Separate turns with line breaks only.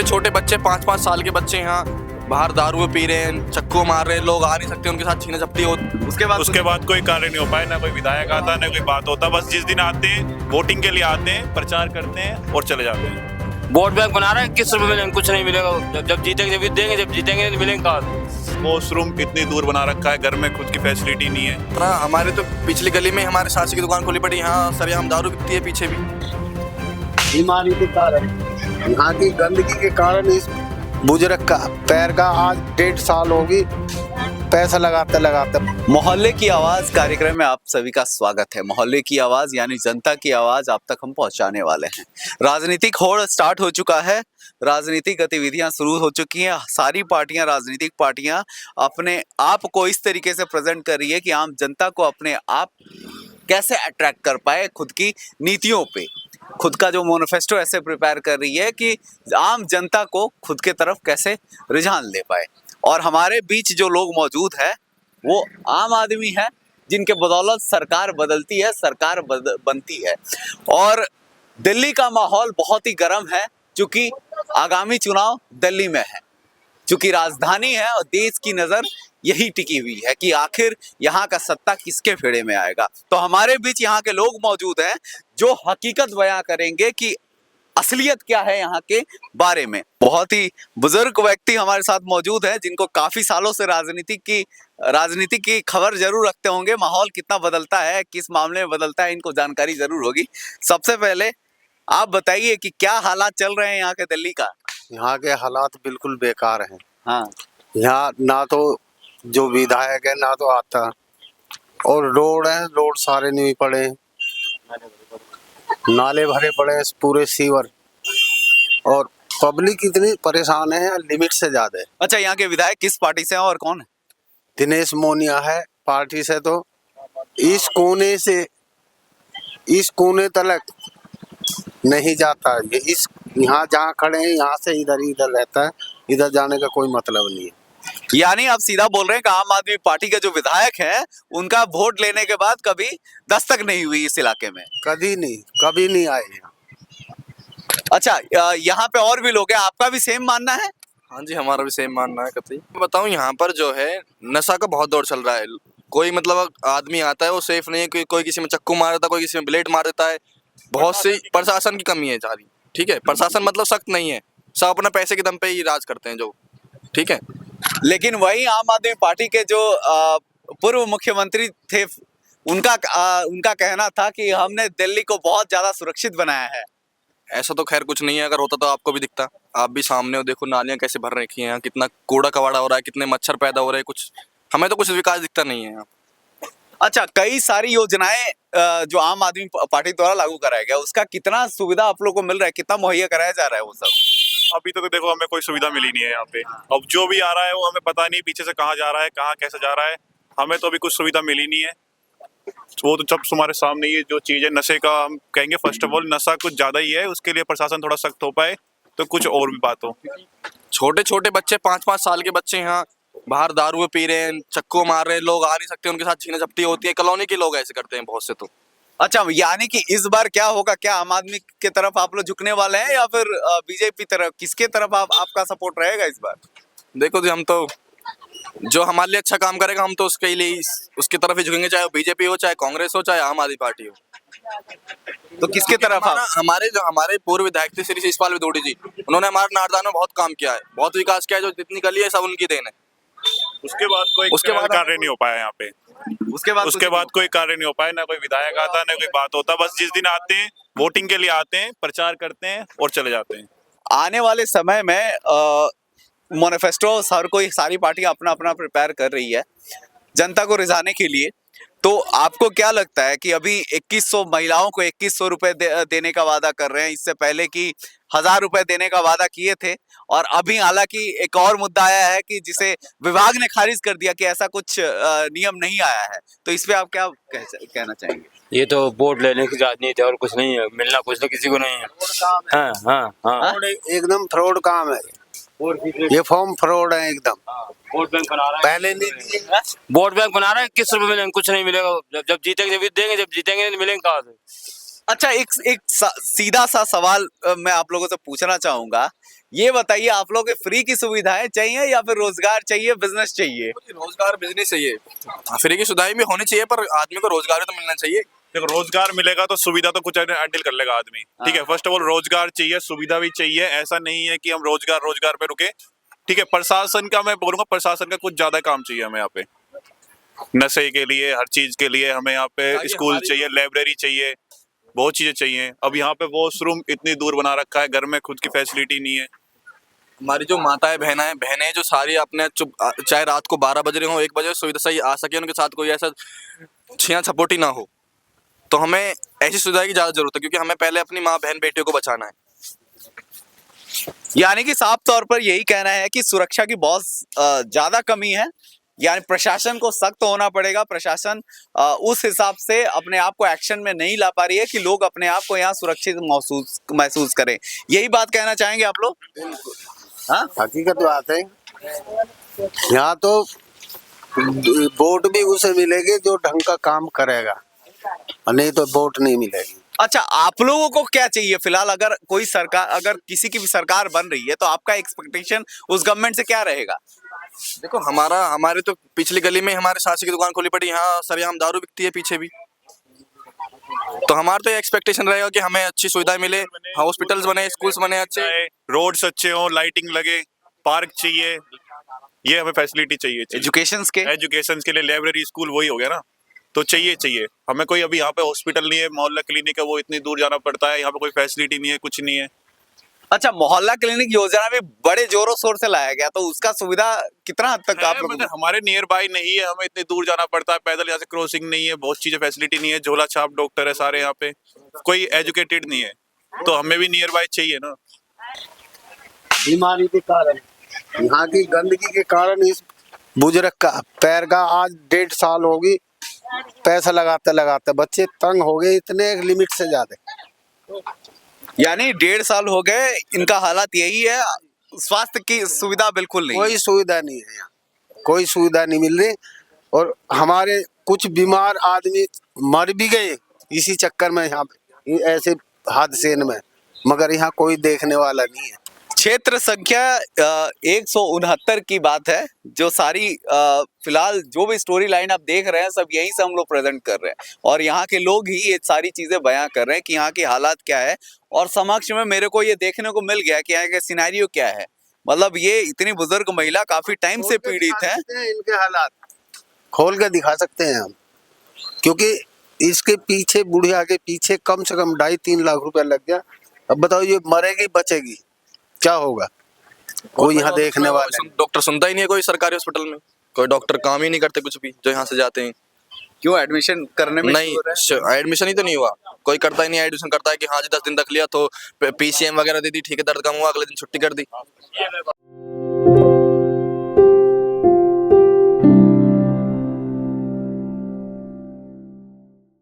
छोटे बच्चे 5-5 साल के बच्चे यहाँ बाहर दारू पी रहे हैं, चक्कू मार रहे हैं, लोग आ नहीं सकते, उनके साथ छीना झपटी हो।
उसके बाद कोई कार्य नहीं हो पाया, ना कोई विधायक आता ना कोई बात होता। बस जिस दिन आते हैं वोटिंग के लिए आते हैं, प्रचार करते हैं और चले जाते हैं।
वोट बैंक बना रहे हैं, किस रुपए मिलेंगे? कुछ नहीं मिलेगा। जब जीतेंगे जब देंगे, जब जीतेंगे नहीं मिलेंगे कहाँ?
वॉशरूम इतनी दूर बना रखा है, घर में खुद की फैसिलिटी नहीं है।
हमारे तो पिछली गली में हमारे सासी की दुकान खोली पड़ी, यहाँ सरेआम दारू बिकती है पीछे भी।
बीमारी के कारण, यहाँ की गंदगी के कारण इस बुजुर्ग का पैर का आज 1.5 साल होगी पैसा लगाते लगाते।
मोहल्ले की आवाज कार्यक्रम में आप सभी का स्वागत है। मोहल्ले की आवाज यानी जनता की आवाज आप तक हम पहुंचाने वाले हैं। राजनीतिक होड़ स्टार्ट हो चुका है, राजनीतिक गतिविधियां शुरू हो चुकी हैं। सारी पार्टियां, राजनीतिक पार्टियां अपने आप को इस तरीके से प्रेजेंट कर रही है कि आम जनता को अपने आप कैसे अट्रैक्ट कर पाए खुद की नीतियों पे। खुद का जो मैनिफेस्टो ऐसे प्रिपेयर कर रही है कि आम जनता को खुद के तरफ कैसे रुझान ले पाए। और हमारे बीच जो लोग मौजूद है वो आम आदमी है, जिनके बदौलत सरकार बदलती है, सरकार बनती है। और दिल्ली का माहौल बहुत ही गर्म है, क्योंकि आगामी चुनाव दिल्ली में है, क्योंकि राजधानी है और देश की नजर यही टिकी हुई है कि आखिर यहाँ का सत्ता किसके फेड़े में आएगा। तो हमारे बीच यहाँ के लोग मौजूद हैं जो हकीकत बयां करेंगे कि असलियत क्या है यहाँ के बारे में। बहुत ही बुजुर्ग व्यक्ति हमारे साथ मौजूद है, जिनको काफी सालों से राजनीति की खबर जरूर रखते होंगे। माहौल कितना बदलता है, किस मामले में बदलता है, इनको जानकारी जरूर होगी। सबसे पहले आप बताइए कि क्या हालात चल रहे हैं यहाँ के दिल्ली का?
यहाँ के हालात बिल्कुल बेकार हैं।
हाँ,
यहाँ ना तो जो विधायक है ना तो आता, और रोड है, रोड सारे नहीं पड़े, नाले भरे पड़े हैं, पूरे सीवर, और पब्लिक इतनी परेशान है, लिमिट से ज्यादा है।
अच्छा, यहाँ के विधायक किस पार्टी से हैं और कौन है?
दिनेश मोनिया है पार्टी से, तो इस कोने से इस कोने तक नहीं जाता है। ये इस यहाँ जहाँ खड़े हैं यहाँ से इधर रहता है, इधर जाने का कोई मतलब नहीं है।
यानी आप सीधा बोल रहे हैं कि आम आदमी पार्टी के जो विधायक हैं उनका वोट लेने के बाद कभी दस्तक नहीं हुई इस इलाके में?
कभी नहीं आए यहाँ।
अच्छा, यहाँ पे और भी लोग हैं, आपका भी सेम मानना है?
हाँ जी, हमारा भी सेम मानना है। कतई बताऊँ, यहाँ पर जो है नशा का बहुत दौर चल रहा है। कोई मतलब आदमी आता है वो सेफ नहीं है, कोई किसी में चक्कू मार देता है, कोई किसी में ब्लेड मार देता है। बहुत सी प्रशासन की कमी है सारी। ठीक है, प्रशासन मतलब सख्त नहीं है, सब अपना पैसे के दम पे ही राज करते हैं जो। ठीक है,
लेकिन वही आम आदमी पार्टी के जो पूर्व मुख्यमंत्री थे, उनका कहना था कि हमने दिल्ली को बहुत ज्यादा सुरक्षित बनाया है।
ऐसा तो खैर कुछ नहीं है। अगर होता तो आपको भी दिखता। आप भी सामने हो, देखो नालियां कैसे भर रखी हैं यहाँ, कितना कूड़ा कबाड़ा हो रहा है, कितने मच्छर पैदा हो रहे हैं। कुछ हमें तो कुछ विकास दिखता नहीं है यहाँ।
अच्छा, कई सारी योजनाएं जो आम आदमी पार्टी द्वारा लागू कराया गया, उसका कितना सुविधा आप लोग को मिल रहा है, कितना मुहैया कराया जा रहा है वो सब?
अभी तो देखो हमें कोई सुविधा मिली नहीं है यहाँ पे। अब जो भी आ रहा है वो हमें पता नहीं पीछे से कहाँ जा रहा है, कहाँ कैसे जा रहा है। हमें तो अभी कुछ सुविधा मिली नहीं है। वो तो जब तुम्हारे सामने ये जो चीज है नशे का, हम कहेंगे फर्स्ट ऑफ ऑल नशा कुछ ज्यादा ही है, उसके लिए प्रशासन थोड़ा सख्त हो पाए तो कुछ और भी बात हो।
छोटे छोटे बच्चे 5-5 साल के बच्चे यहाँ बाहर दारू पी रहे हैं, चक्कू मार रहे हैं, लोग आ नहीं सकते, उनके साथ छीना झपटी होती है। कॉलोनी के लोग ऐसे करते हैं बहुत से। तो
अच्छा, यानी कि इस बार क्या होगा? क्या आम आदमी के तरफ आप लोग झुकने वाले हैं या फिर बीजेपी तरफ? किसके तरफ आपका सपोर्ट रहेगा इस बार?
देखो जी, हम तो जो हमारे लिए अच्छा काम करेगा हम तो उसके लिए उसकी तरफ ही झुकेंगे, चाहे वो बीजेपी हो, चाहे कांग्रेस हो, चाहे आम आदमी पार्टी हो।
तो किसके तरफ आप?
हमारे पूर्व विधायक थे श्री शिषपाल विदोड़ी जी, उन्होंने हमारे नारदान में बहुत काम किया है, बहुत विकास किया है। जो जितनी गली है सब उनकी देन है।
उसके बाद कार्य नहीं हो पाया यहाँ पे। उसके बाद कोई कार्य नहीं हो पाया, ना कोई विधायक आता ना कोई बात होता। बस जिस दिन आते हैं वोटिंग के लिए आते हैं, प्रचार करते हैं और चले जाते हैं।
आने वाले समय में मैनिफेस्टो सारी पार्टियां अपना अपना प्रिपेयर कर रही है जनता को रिझाने के लिए। तो आपको क्या लगता है कि अभी 2100 महिलाओं को 2100 रुपए देने का वादा कर रहे हैं, इससे पहले कि 1000 रुपए देने का वादा किए थे, और अभी हालांकि एक और मुद्दा आया है कि जिसे विभाग ने खारिज कर दिया कि ऐसा कुछ नियम नहीं आया है। तो इस पे आप क्या कहना चाहेंगे?
ये तो वोट लेने की राजनीति है और कुछ नहीं है, मिलना कुछ तो किसी को नहीं है। हाँ हाँ हाँ,
एकदम फ्रॉड काम है ये, फॉर्म फ्रॉड है एकदम।
वोट बैंक बना रहे हैं,
पहले नहीं दिए।
वोट बैंक बना रहे हैं, किस रुपए मिलेंगे? कुछ नहीं मिलेगा। जब जीतेंगे जब देंगे, जब जीतेंगे नहीं मिलेंगे कहाँ से?
अच्छा, एक सीधा सा सवाल मैं आप लोगों से पूछना चाहूंगा ये बताइए, आप लोग को फ्री की सुविधाएं चाहिए या फिर रोजगार चाहिए, बिजनेस चाहिए?
रोजगार बिजनेस चाहिए, फ्री की सुविधाएं भी होनी चाहिए पर आदमी को रोजगार भी तो मिलना चाहिए।
देखो रोजगार मिलेगा तो सुविधा तो कुछ हैंडल कर लेगा आदमी, ठीक है। फर्स्ट ऑफ ऑल रोजगार चाहिए, सुविधा भी चाहिए। ऐसा नहीं है कि हम रोजगार रोजगार पे रुके, ठीक है। प्रशासन का मैं बोलूंगा, प्रशासन का कुछ ज्यादा काम चाहिए हमें यहाँ पे, नशे के लिए, हर चीज के लिए हमें यहाँ पे स्कूल चाहिए, लाइब्रेरी चाहिए, बहुत चीजें चाहिए। अब यहाँ पे वॉशरूम इतनी दूर बना रखा है, घर में खुद की फैसिलिटी नहीं है।
हमारी जो माताएं बहनें जो सारी अपने चुप, चाहे रात को 12 बज रहे हो 1 बजे सुविधा सही आ सके, उनके साथ कोई ऐसा छीना छपोटी ना हो, तो हमें ऐसी सुविधा की ज्यादा जरूरत है, क्योंकि हमें पहले अपनी माँ बहन बेटियों को बचाना है।
यानी कि साफ तौर पर यही कहना है कि सुरक्षा की बहुत ज्यादा कमी है, यानी प्रशासन को सख्त होना पड़ेगा। प्रशासन उस हिसाब से अपने आप को एक्शन में नहीं ला पा रही है कि लोग अपने आप को यहाँ सुरक्षित महसूस करें। यही बात कहना चाहेंगे आप लोग? हाँ,
हकीकत बात है। यहाँ तो वोट भी उसे मिलेगी जो ढंग का काम करेगा, और नहीं तो वोट नहीं मिलेगी।
अच्छा, आप लोगों को क्या चाहिए फिलहाल? अगर कोई सरकार, अगर किसी की भी सरकार बन रही है तो आपका एक्सपेक्टेशन उस गवर्नमेंट से क्या रहेगा?
देखो हमारे तो पिछली गली में हमारे सासी की दुकान खोली पड़ी, यहाँ सरेआम दारू बिकती है पीछे भी, तो हमारा तो ये एक्सपेक्टेशन रहेगा कि हमें अच्छी सुविधाएं मिले, हॉस्पिटल्स बने, स्कूल्स बने अच्छे,
रोड्स अच्छे हो, लाइटिंग लगे, पार्क चाहिए, ये हमें फैसिलिटी चाहिए। एजुकेशन के लिए लाइब्रेरी, स्कूल, वही हो गया ना, तो चाहिए हमें। कोई अभी यहाँ पे हॉस्पिटल नहीं है, मोहल्ला क्लिनिक है, वो इतनी दूर जाना पड़ता है। यहाँ पे कोई फैसिलिटी नहीं है, कुछ नहीं है।
अच्छा, मोहल्ला क्लिनिक योजना भी बड़े जोरों शोर से लाया गया, तो उसका सुविधा कितना हद तक आप लोगों को?
हमारे नियर बाय नहीं है, हमें इतनी दूर जाना पड़ता है पैदल, यहाँ से क्रॉसिंग नहीं है, बहुत चीजें फैसिलिटी नहीं है, झोला छाप डॉक्टर है सारे यहाँ पे, कोई एजुकेटेड नहीं है, तो हमें भी नियर बाय चाहिए ना।
बीमारी के कारण, यहाँ की गंदगी के कारण इस बुजुर्ग का पैर का आज 1.5 साल होगी, पैसा लगाते लगाते बच्चे तंग हो गए, इतने लिमिट से ज्यादा।
यानी 1.5 साल हो गए, इनका हालात यही है, स्वास्थ्य की सुविधा बिल्कुल नहीं।
कोई सुविधा नहीं है यहाँ, कोई सुविधा नहीं मिल रही, और हमारे कुछ बीमार आदमी मर भी गए इसी चक्कर में, यहाँ पे ऐसे हादसे में, मगर यहाँ कोई देखने वाला नहीं है।
क्षेत्र संख्या 169 की बात है, जो सारी फिलहाल जो भी स्टोरी लाइन आप देख रहे हैं सब यहीं से हम लोग प्रेजेंट कर रहे हैं, और यहाँ के लोग ही ये सारी चीजें बयां कर रहे हैं कि यहाँ की हालात क्या है। और समक्ष में मेरे को ये देखने को मिल गया कि यहाँ का सिनेरियो क्या है। मतलब ये इतनी बुजुर्ग महिला काफी टाइम से पीड़ित है।
इनके हालात खोल के दिखा सकते हैं हम, क्योंकि इसके पीछे, बुढ़िया के पीछे कम से कम 2.5-3 लाख रुपया लग गया। अब बताओ ये मरेगी बचेगी, क्या होगा? कोई यहाँ देखने वाला
डॉक्टर सुनता ही नहीं है कोई सरकारी हॉस्पिटल में, कोई डॉक्टर काम ही नहीं करते कुछ भी, जो यहाँ से जाते हैं।
क्यों एडमिशन करने में
नहीं, एडमिशन ही तो नहीं हुआ, कोई करता ही नहीं। एडमिशन करता है कि हाँ जी 10 दिन तक लिया तो PCM वगैरह दे दी, ठीक है, दर्द कम हुआ, अगले दिन छुट्टी कर दी।